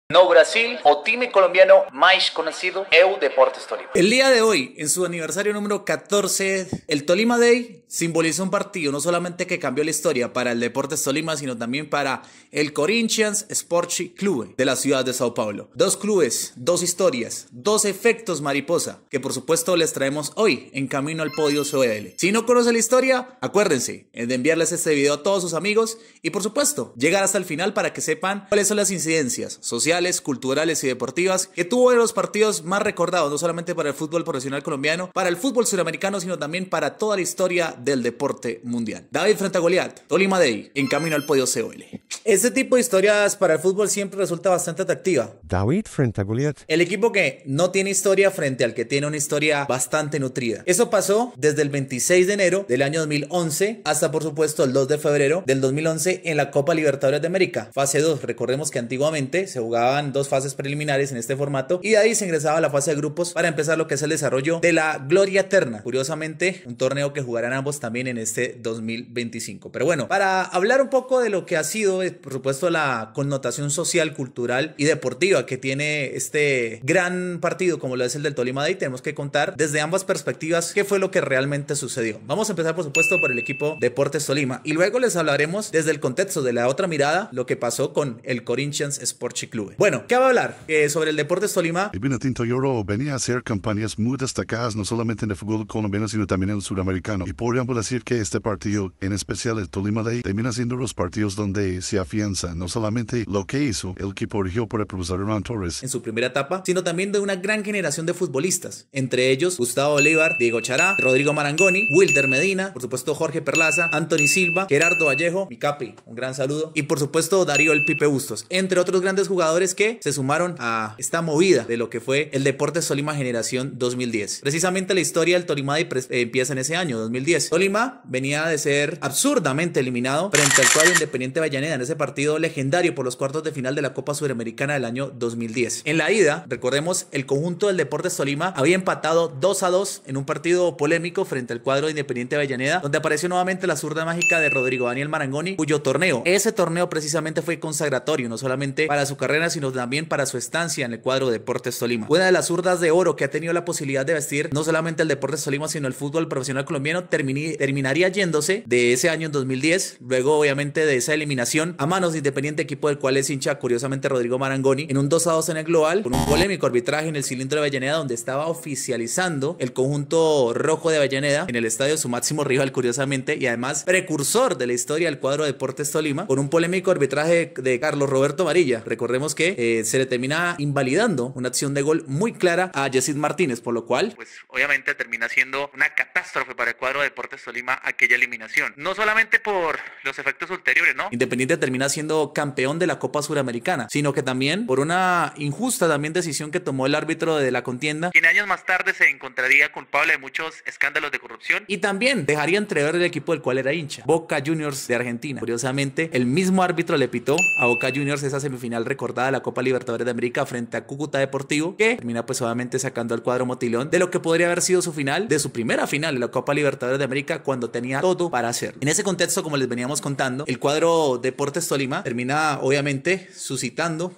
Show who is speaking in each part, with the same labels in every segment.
Speaker 1: No Brasil, o time colombiano más conocido, EU Deportes Tolima.
Speaker 2: El día de hoy, en su aniversario número 14, el Tolima Day simbolizó un partido no solamente que cambió la historia para el Deportes Tolima, sino también para el Corinthians Sporting Clube de la ciudad de Sao Paulo. Dos clubes, dos historias, dos efectos mariposa, que por supuesto les traemos hoy en Camino al Podio COL. Si no conoce la historia, acuérdense de enviarles este video a todos sus amigos y por supuesto, llegar hasta el final para que sepan cuáles son las incidencias sociales, culturales y deportivas que tuvo en los partidos más recordados, no solamente para el fútbol profesional colombiano, para el fútbol suramericano, sino también para toda la historia del deporte mundial. David frente a Goliat, Tolima Day, en Camino al Podio COL. Este tipo de historias para el fútbol siempre resulta bastante atractiva.
Speaker 3: David frente a Goliat.
Speaker 2: El equipo que no tiene historia frente al que tiene una historia bastante nutrida. Eso pasó desde el 26 de enero del año 2011 hasta por supuesto el 2 de febrero del 2011 en la Copa Libertadores de América, fase 2. Recordemos que antiguamente se jugaban dos fases preliminares en este formato y de ahí se ingresaba a la fase de grupos para empezar lo que es el desarrollo de la Gloria Eterna. Curiosamente, un torneo que jugarán ambos también en este 2025. Pero bueno, para hablar un poco de lo que ha sido, por supuesto, la connotación social, cultural y deportiva que tiene este gran partido como lo es el del Tolima Day, tenemos que contar desde ambas perspectivas qué fue lo que realmente sucedió. Vamos a empezar, por supuesto, por el equipo Deportes Tolima y luego les hablaremos desde el contexto de la otra mirada lo que pasó con el Corinthians Sporting Clube. Bueno, ¿qué va a hablar sobre el Deportes Tolima?
Speaker 4: El Vinotinto y Oro venía a hacer campañas muy destacadas no solamente en el fútbol colombiano sino también en el sudamericano, y podríamos decir que este partido, en especial el Tolima Day, termina siendo los partidos donde se afianza no solamente lo que hizo el equipo dirigido por el profesor Hernán Torres
Speaker 2: en su primera etapa, sino también de una gran generación de futbolistas, entre ellos Gustavo Bolívar, Diego Chará, Rodrigo Marangoni, Wilder Medina, por supuesto Jorge Perlaza, Anthony Silva, Gerardo Vallejo, mi capi, un gran saludo, y por supuesto Darío El Pipe Bustos, entre otros grandes jugadores que se sumaron a esta movida de lo que fue el Deportes Tolima generación 2010. Precisamente la historia del Tolima empieza en ese año, 2010. Tolima venía de ser absurdamente eliminado frente al cuadro Independiente Avellaneda en ese partido legendario por los cuartos de final de la Copa Sudamericana del año 2010. En la ida, recordemos, el conjunto del Deportes Tolima había empatado 2-2 en un partido polémico frente al cuadro de Independiente Avellaneda, donde apareció nuevamente la zurda mágica de Rodrigo Daniel Marangoni, cuyo ese torneo precisamente fue consagratorio, no solamente para su carrera, sino también para su estancia en el cuadro Deportes Tolima. Una de las zurdas de oro que ha tenido la posibilidad de vestir no solamente el Deportes Tolima, sino el fútbol profesional colombiano, terminaría yéndose de ese año en 2010, luego obviamente de esa eliminación a manos de Independiente, equipo del cual es hincha curiosamente Rodrigo Marangoni, en un 2-2 en el global, con un polémico arbitraje en el cilindro de Avellaneda, donde estaba oficializando el conjunto rojo de Avellaneda en el estadio su máximo rival curiosamente, y además precursor de la historia del cuadro Deportes Tolima, con un polémico arbitraje de Carlos Roberto Varilla. Recordemos que se le termina invalidando una acción de gol muy clara a Yesid Martínez, por lo cual
Speaker 1: pues obviamente termina siendo una catástrofe para el cuadro de Deportes Tolima aquella eliminación, no solamente por los efectos ulteriores, ¿no?
Speaker 2: Independiente termina siendo campeón de la Copa Suramericana, sino que también por una injusta también decisión que tomó el árbitro de la contienda,
Speaker 1: quien años más tarde se encontraría culpable de muchos escándalos de corrupción
Speaker 2: y también dejaría entrever el equipo del cual era hincha, Boca Juniors de Argentina. Curiosamente, el mismo árbitro le pitó a Boca Juniors esa semifinal recordada de la Copa Libertadores de América frente a Cúcuta Deportivo, que termina pues obviamente sacando al cuadro motilón de lo que podría haber sido su final, de su primera final de la Copa Libertadores de América, cuando tenía todo para hacer. En ese contexto, como les veníamos contando, el cuadro Deportes Tolima termina obviamente suscitando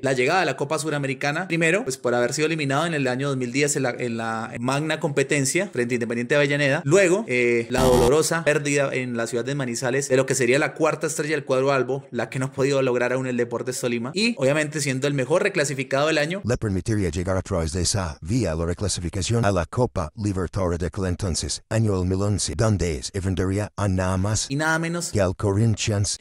Speaker 2: la llegada a la Copa Suramericana, primero pues por haber sido eliminado en el año 2010 en la magna competencia frente a Independiente Avellaneda, luego la dolorosa pérdida en la ciudad de Manizales de lo que sería la cuarta estrella del cuadro albo, la que no ha podido lograr aún el Deportes Tolima, y obviamente siendo el mejor reclasificado del año,
Speaker 3: Le permitiría llegar a través de esa vía la reclasificación a la Copa Libertadores de aquel entonces, año 2011, donde enfrentaría a nada más
Speaker 2: y nada menos
Speaker 3: que al Corinthians,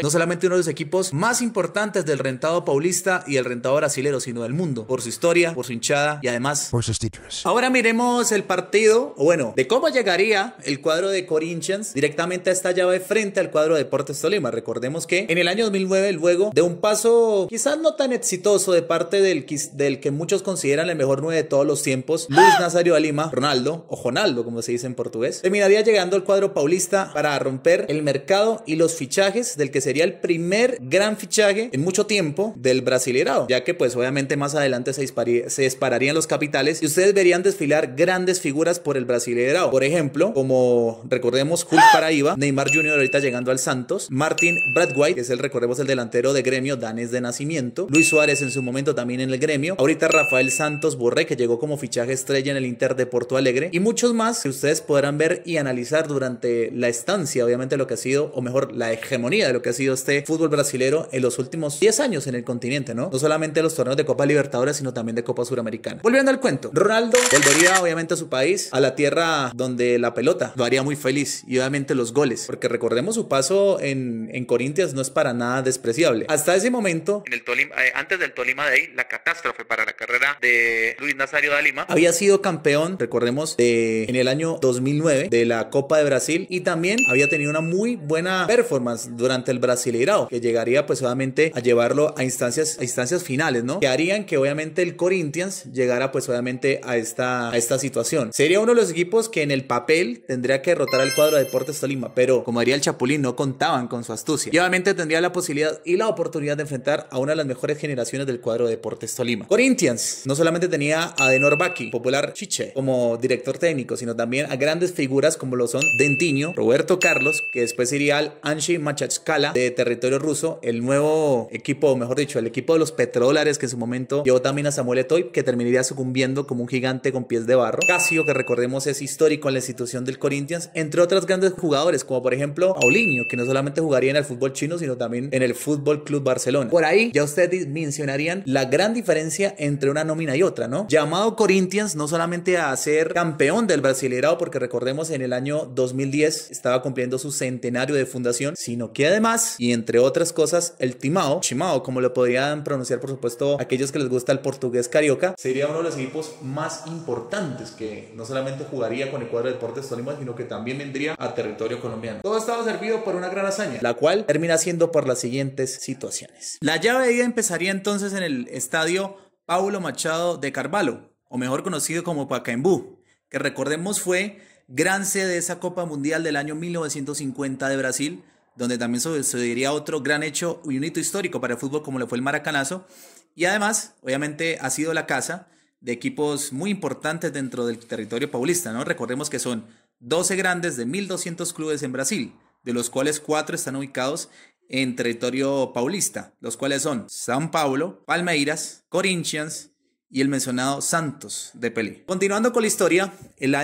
Speaker 2: no solamente uno de los equipos más importantes del rentado paulista y el rentado brasilero, sino del mundo, por su historia, por su hinchada y además
Speaker 3: por sus títulos.
Speaker 2: Ahora miremos el partido, o bueno, de cómo llegaría el cuadro de Corinthians directamente a esta llave frente al cuadro de Deportes Tolima. Recordemos que en el año 2009, luego de un paso quizás no tan exitoso de parte del que muchos consideran el mejor 9 de todos los tiempos, Luis Nazario de Lima, Ronaldo, o Ronaldo como se dice en portugués, terminaría llegando al cuadro paulista para romper el mercado y los fichajes del que sería el primer gran fichaje en mucho tiempo del Brasileirao, ya que pues obviamente más adelante se dispararían los capitales y ustedes verían desfilar grandes figuras por el Brasileirao, por ejemplo, como recordemos Hulk Paraíba, Neymar Jr. ahorita llegando al Santos, Martin Braithwaite, que es recordemos el delantero delantero de Gremio, danés de nacimiento. Luis Suárez en su momento también en el Gremio. Ahorita Rafael Santos Borré, que llegó como fichaje estrella en el Inter de Porto Alegre. Y muchos más que ustedes podrán ver y analizar durante la estancia, obviamente, lo que ha sido, o mejor, la hegemonía de lo que ha sido este fútbol brasilero en los últimos 10 años en el continente, ¿no? No solamente los torneos de Copa Libertadores, sino también de Copa Suramericana. Volviendo al cuento, Ronaldo volvería obviamente a su país, a la tierra donde la pelota lo haría muy feliz, y obviamente los goles, porque recordemos su paso en Corinthians no es para nada despreciable. Hasta ese momento,
Speaker 1: En el Tolima, antes del Tolima Day, la catástrofe para la carrera de Luis Nazario da Lima.
Speaker 2: había sido campeón, recordemos, en el año 2009 de la Copa de Brasil, y también había tenido una muy buena performance durante el Brasileirao, que llegaría pues obviamente a llevarlo a instancias finales, ¿no? Que harían que obviamente el Corinthians llegara pues obviamente a esta situación. Sería uno de los equipos que en el papel tendría que derrotar al cuadro de Deportes Tolima, pero como diría el Chapulín, no contaban con su astucia. Y obviamente tendría la posibilidad y la oportunidad de enfrentar a una de las mejores generaciones del cuadro de Deportes Tolima. Corinthians no solamente tenía a Adenor Baki, popular Chiche, como director técnico, sino también a grandes figuras como lo son Dentinho, Roberto Carlos, que después iría al Anshi Machachkala de territorio ruso, el nuevo equipo, o mejor dicho, el equipo de los petrodólares, que en su momento llevó también a Samuel Eto'o, que terminaría sucumbiendo como un gigante con pies de barro. Casio, que recordemos es histórico en la institución del Corinthians, entre otros grandes jugadores, como por ejemplo Paulinho, que no solamente jugaría en el fútbol chino, sino también en el Fútbol Club Barcelona. Por ahí ya ustedes mencionarían la gran diferencia entre una nómina y otra, ¿no? Llamado Corinthians no solamente a ser campeón del Brasileirao, porque recordemos en el año 2010 estaba cumpliendo su centenario de fundación, sino que además, y entre otras cosas, el Timao, como lo podrían pronunciar por supuesto aquellos que les gusta el portugués carioca, sería uno de los equipos más importantes que no solamente jugaría con el cuadro de Deportes Tolima, sino que también vendría a territorio colombiano. Todo estaba servido por una gran hazaña, la cual termina siendo por las siguientes situaciones. La llave de ida empezaría entonces en el estadio Paulo Machado de Carvalho, o mejor conocido como Pacaembu, que recordemos fue gran sede de esa Copa Mundial del año 1950 de Brasil, donde también sucedería otro gran hecho y un hito histórico para el fútbol como le fue el Maracanazo, y además obviamente ha sido la casa de equipos muy importantes dentro del territorio paulista, ¿no? Recordemos que son 12 grandes de 1.200 clubes en Brasil, de los cuales 4 están ubicados en territorio paulista, los cuales son São Paulo, Palmeiras, Corinthians y el mencionado Santos de Pelé. Continuando con la historia, en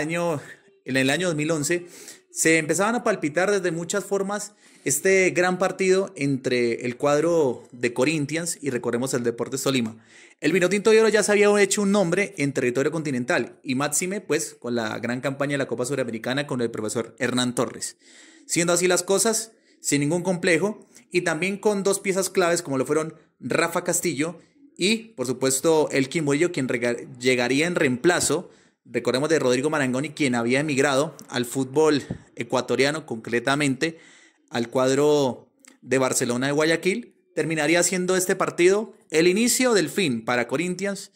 Speaker 2: el año 2011 se empezaban a palpitar desde muchas formas este gran partido entre el cuadro de Corinthians y recordemos el Deportes Tolima. El Vinotinto de Oro ya se había hecho un nombre en territorio continental y máxime pues con la gran campaña de la Copa Suramericana con el profesor Hernán Torres. Siendo así las cosas, sin ningún complejo y también con dos piezas claves como lo fueron Rafa Castillo y por supuesto Elkin Murillo, quien llegaría en reemplazo, recordemos, de Rodrigo Marangoni, quien había emigrado al fútbol ecuatoriano, concretamente al cuadro de Barcelona de Guayaquil. Terminaría siendo este partido el inicio del fin para Corinthians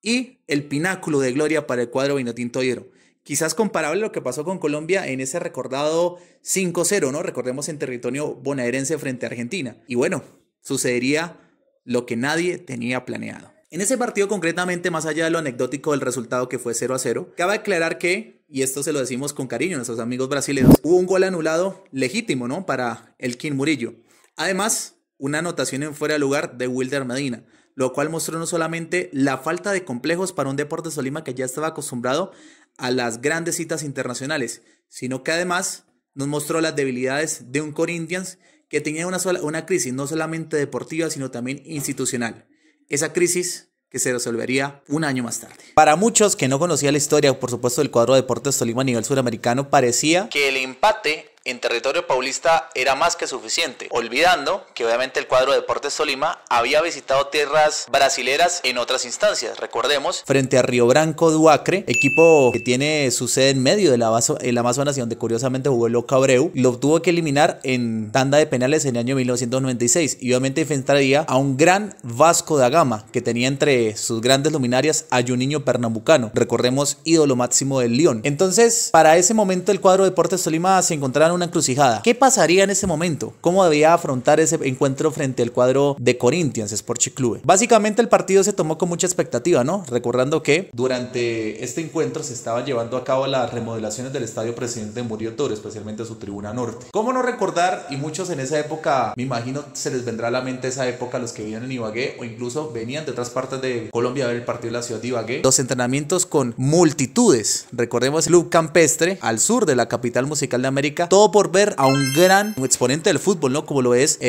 Speaker 2: y el pináculo de gloria para el cuadro Vinotinto de Oro. Quizás comparable a lo que pasó con Colombia en ese recordado 5-0, ¿no? Recordemos en territorio bonaerense frente a Argentina. Y bueno, sucedería lo que nadie tenía planeado. En ese partido concretamente, más allá de lo anecdótico del resultado que fue 0-0, cabe aclarar que, y esto se lo decimos con cariño a nuestros amigos brasileños, hubo un gol anulado legítimo, ¿no? Para Elkin Murillo. Además, una anotación en fuera de lugar de Wilder Medina, lo cual mostró no solamente la falta de complejos para un Deportes Tolima que ya estaba acostumbrado a las grandes citas internacionales, sino que además nos mostró las debilidades de un Corinthians que tenía una crisis no solamente deportiva, sino también institucional. Esa crisis que se resolvería un año más tarde. Para muchos que no conocían la historia, por supuesto, del cuadro de Deportes Tolima a nivel suramericano, parecía que el empate en territorio paulista era más que suficiente, olvidando que obviamente el cuadro de Deportes Tolima había visitado tierras brasileras en otras instancias. Recordemos, frente a Río Branco do Acre, equipo que tiene su sede en medio de la Amazonas y donde curiosamente jugó el Oca Abreu, lo tuvo que eliminar en tanda de penales en el año 1996 y obviamente enfrentaría a un gran Vasco da Gama que tenía entre sus grandes luminarias a Juninho Pernambucano, recordemos ídolo máximo del Lyon. Entonces, para ese momento el cuadro de Deportes Tolima se encontraba en en una encrucijada. ¿Qué pasaría en ese momento? ¿Cómo debía afrontar ese encuentro frente al cuadro de Corinthians Sporting Clube? Básicamente el partido se tomó con mucha expectativa, ¿no? Recordando que durante este encuentro se estaban llevando a cabo las remodelaciones del estadio Presidente Murillo Toro, especialmente su tribuna norte. ¿Cómo no recordar? Y muchos en esa época, me imagino, se les vendrá a la mente esa época, los que vivían en Ibagué o incluso venían de otras partes de Colombia a ver el partido de la ciudad de Ibagué. Los entrenamientos con multitudes. Recordemos el Club Campestre, al sur de la capital musical de América, todo por ver a un gran exponente del fútbol, ¿no? Como lo es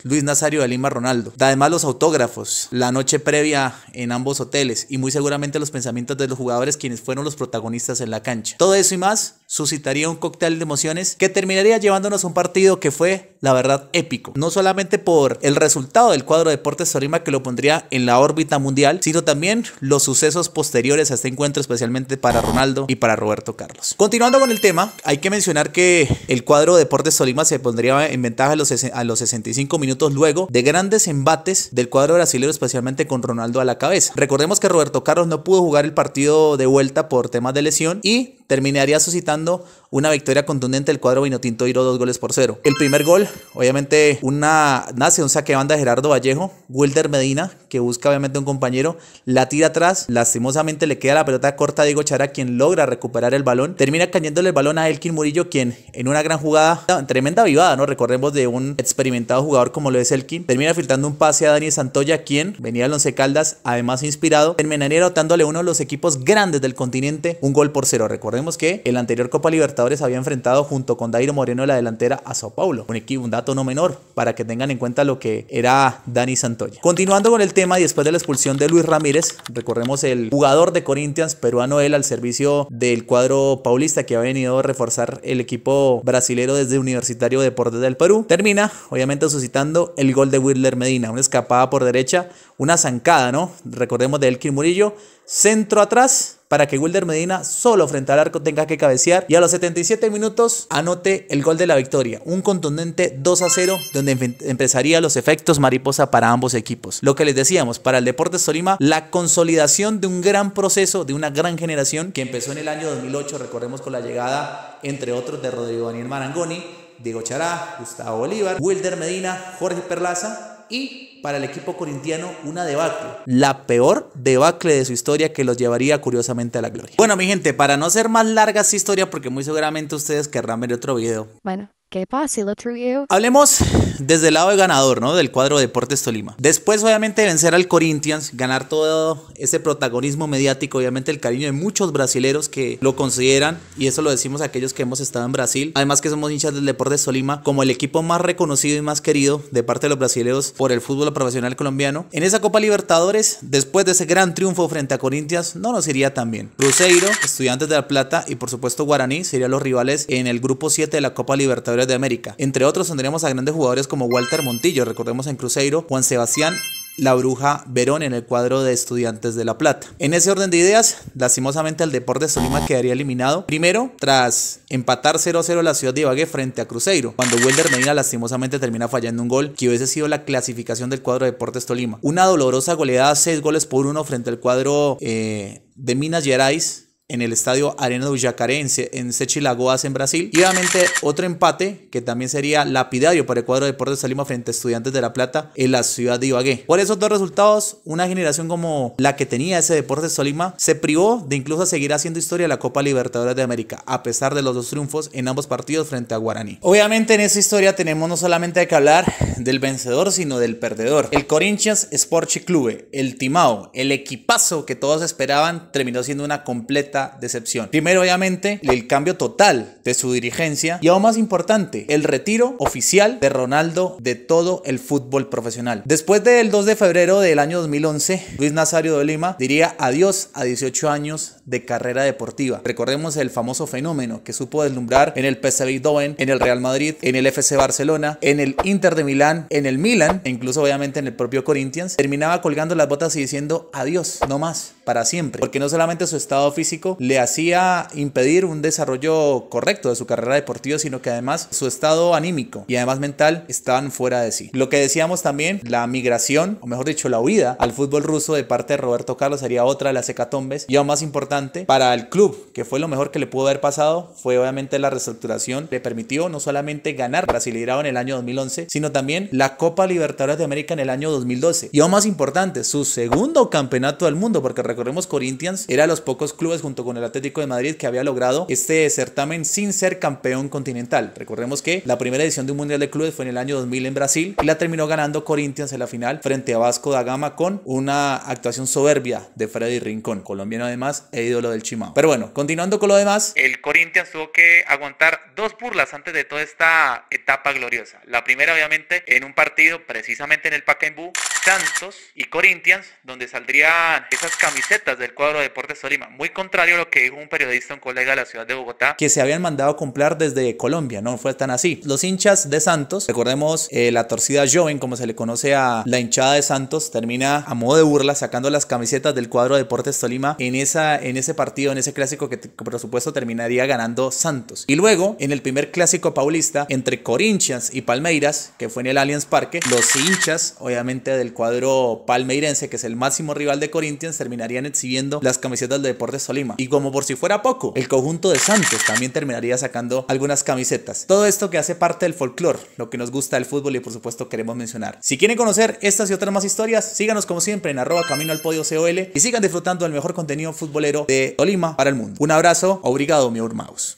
Speaker 2: Luis Nazario de Lima Ronaldo. Además, los autógrafos, la noche previa en ambos hoteles y muy seguramente los pensamientos de los jugadores, quienes fueron los protagonistas en la cancha. Todo eso y más suscitaría un cóctel de emociones que terminaría llevándonos a un partido que fue, la verdad, épico. No solamente por el resultado del cuadro de Deportes Tolima, que lo pondría en la órbita mundial, sino también los sucesos posteriores a este encuentro, especialmente para Ronaldo y para Roberto Carlos. Continuando con el tema, hay que mencionar que el cuadro de Deportes Tolima se pondría en ventaja a los 65 minutos luego de grandes embates del cuadro brasileño, especialmente con Ronaldo a la cabeza. Recordemos que Roberto Carlos no pudo jugar el partido de vuelta por temas de lesión y terminaría suscitando una victoria contundente del cuadro vinotinto Iro, 2-0. El primer gol, obviamente, nace un saque de banda de Gerardo Vallejo. Wilder Medina, que busca obviamente un compañero, la tira atrás, lastimosamente le queda la pelota corta a Diego Chará, quien logra recuperar el balón, termina cayéndole el balón a Elkin Murillo, quien en una gran jugada, tremenda vivada, ¿no? Recordemos de un experimentado jugador como lo es Elkin, termina filtrando un pase a Dani Santoya, quien venía del Once Caldas, además inspirado, terminaría anotándole uno de los equipos grandes del continente, un gol por 0. Recordemos que en la anterior Copa Libertadores había enfrentado junto con Dairo Moreno de la delantera a Sao Paulo, un dato no menor para que tengan en cuenta lo que era Dani Santoya. Continuando con el tema, y después de la expulsión de Luis Ramírez, recordemos el jugador de Corinthians, peruano él, al servicio del cuadro paulista que ha venido a reforzar el equipo brasilero desde Universitario de Deportes del Perú, termina obviamente suscitando el gol de Wilder Medina, una escapada por derecha, una zancada, ¿no? Recordemos de Elkin Murillo, centro atrás para que Wilder Medina solo frente al arco tenga que cabecear y a los 77 minutos anote el gol de la victoria, un contundente 2-0 donde empezaría los efectos mariposa para ambos equipos. Lo que les decíamos, para el Deportes Tolima, la consolidación de un gran proceso, de una gran generación que empezó en el año 2008, recordemos con la llegada entre otros de Rodrigo Daniel Marangoni, Diego Chará, Gustavo Bolívar, Wilder Medina, Jorge Perlaza. Y para el equipo corintiano, una debacle, la peor debacle de su historia, que los llevaría curiosamente a la gloria. Bueno, mi gente, para no ser más larga esta historia, porque muy seguramente ustedes querrán ver otro video.
Speaker 5: Bueno, ¿qué pasa, otro video?
Speaker 2: Hablemos desde el lado de ganador, ¿no? Del cuadro de Deportes Tolima. Después, obviamente, de vencer al Corinthians, ganar todo ese protagonismo mediático, obviamente el cariño de muchos brasileros que lo consideran, y eso lo decimos a aquellos que hemos estado en Brasil, además que somos hinchas del Deportes Tolima, como el equipo más reconocido y más querido de parte de los brasileros por el fútbol profesional colombiano. En esa Copa Libertadores, después de ese gran triunfo frente a Corinthians, no nos iría tan bien. Cruzeiro, Estudiantes de La Plata y por supuesto Guaraní serían los rivales en el grupo 7 de la Copa Libertadores de América. Entre otros tendríamos a grandes jugadores como Walter Montillo, recordemos en Cruzeiro, Juan Sebastián La Bruja Verón en el cuadro de Estudiantes de La Plata. En ese orden de ideas, lastimosamente el Deportes Tolima quedaría eliminado, primero tras empatar 0-0 la ciudad de Ibagué frente a Cruzeiro, cuando Wilder Medina lastimosamente termina fallando un gol que hubiese sido la clasificación del cuadro de Deportes Tolima. Una dolorosa goleada, 6-1 frente al cuadro de Minas Gerais en el estadio Arena do Jacaré en Sechilagoas en Brasil, y obviamente otro empate que también sería lapidario para el cuadro de Deportes Tolima frente a Estudiantes de La Plata en la ciudad de Ibagué. Por esos dos resultados, una generación como la que tenía ese Deportes Tolima se privó de incluso seguir haciendo historia en la Copa Libertadores de América, a pesar de los dos triunfos en ambos partidos frente a Guaraní. Obviamente en esta historia tenemos no solamente que hablar del vencedor, sino del perdedor. El Corinthians Sporting Clube, el Timao, el equipazo que todos esperaban, terminó siendo una completa decepción. Primero, obviamente, el cambio total de su dirigencia y aún más importante, el retiro oficial de Ronaldo de todo el fútbol profesional. Después del 2 de febrero del año 2011, Luis Nazario de Lima diría adiós a 18 años de carrera deportiva. Recordemos el famoso fenómeno que supo deslumbrar en el PSV Eindhoven, en el Real Madrid, en el FC Barcelona, en el Inter de Milán, en el Milan e incluso obviamente en el propio Corinthians. Terminaba colgando las botas y diciendo adiós, no más, para siempre, porque no solamente su estado físico físico le hacía impedir un desarrollo correcto de su carrera deportiva, sino que además su estado anímico y además mental estaban fuera de sí. Lo que decíamos también, la migración, o mejor dicho, la huida al fútbol ruso de parte de Roberto Carlos sería otra de las hecatombes. Y aún más importante, para el club, que fue lo mejor que le pudo haber pasado, fue obviamente la reestructuración. Le permitió no solamente ganar Brasileirao en el año 2011, sino también la Copa Libertadores de América en el año 2012. Y aún más importante, su segundo campeonato del mundo, porque recordemos Corinthians era de los pocos clubes junto con el Atlético de Madrid que había logrado este certamen sin ser campeón continental. Recordemos que la primera edición de un Mundial de Clubes fue en el año 2000 en Brasil y la terminó ganando Corinthians en la final frente a Vasco da Gama con una actuación soberbia de Freddy Rincón, colombiano además e ídolo del Chimao. Pero bueno, continuando con lo demás,
Speaker 1: el Corinthians tuvo que aguantar dos burlas antes de toda esta etapa gloriosa. La primera obviamente en un partido precisamente en el Pacaembu, Santos y Corinthians, donde saldrían esas camisetas del cuadro de Deportes Tolima, muy contrario a lo que dijo un periodista, un colega de la ciudad de Bogotá,
Speaker 2: que se habían mandado a comprar desde Colombia. No fue tan así. Los hinchas de Santos, recordemos la torcida joven, como se le conoce a la hinchada de Santos, termina a modo de burla sacando las camisetas del cuadro de Deportes Tolima en ese partido, en ese clásico que por supuesto terminaría ganando Santos. Y luego en el primer clásico paulista entre Corinthians y Palmeiras, que fue en el Allianz Parque, los hinchas obviamente del cuadro palmeirense, que es el máximo rival de Corinthians, terminarían exhibiendo las camisetas de Deportes Tolima. Y como por si fuera poco, el conjunto de Santos también terminaría sacando algunas camisetas. Todo esto que hace parte del folclore, lo que nos gusta del fútbol y por supuesto queremos mencionar. Si quieren conocer estas y otras más historias, síganos como siempre en @caminoalpodio_col y sigan disfrutando del mejor contenido futbolero de Tolima para el mundo. Un abrazo, obrigado mi urmaus.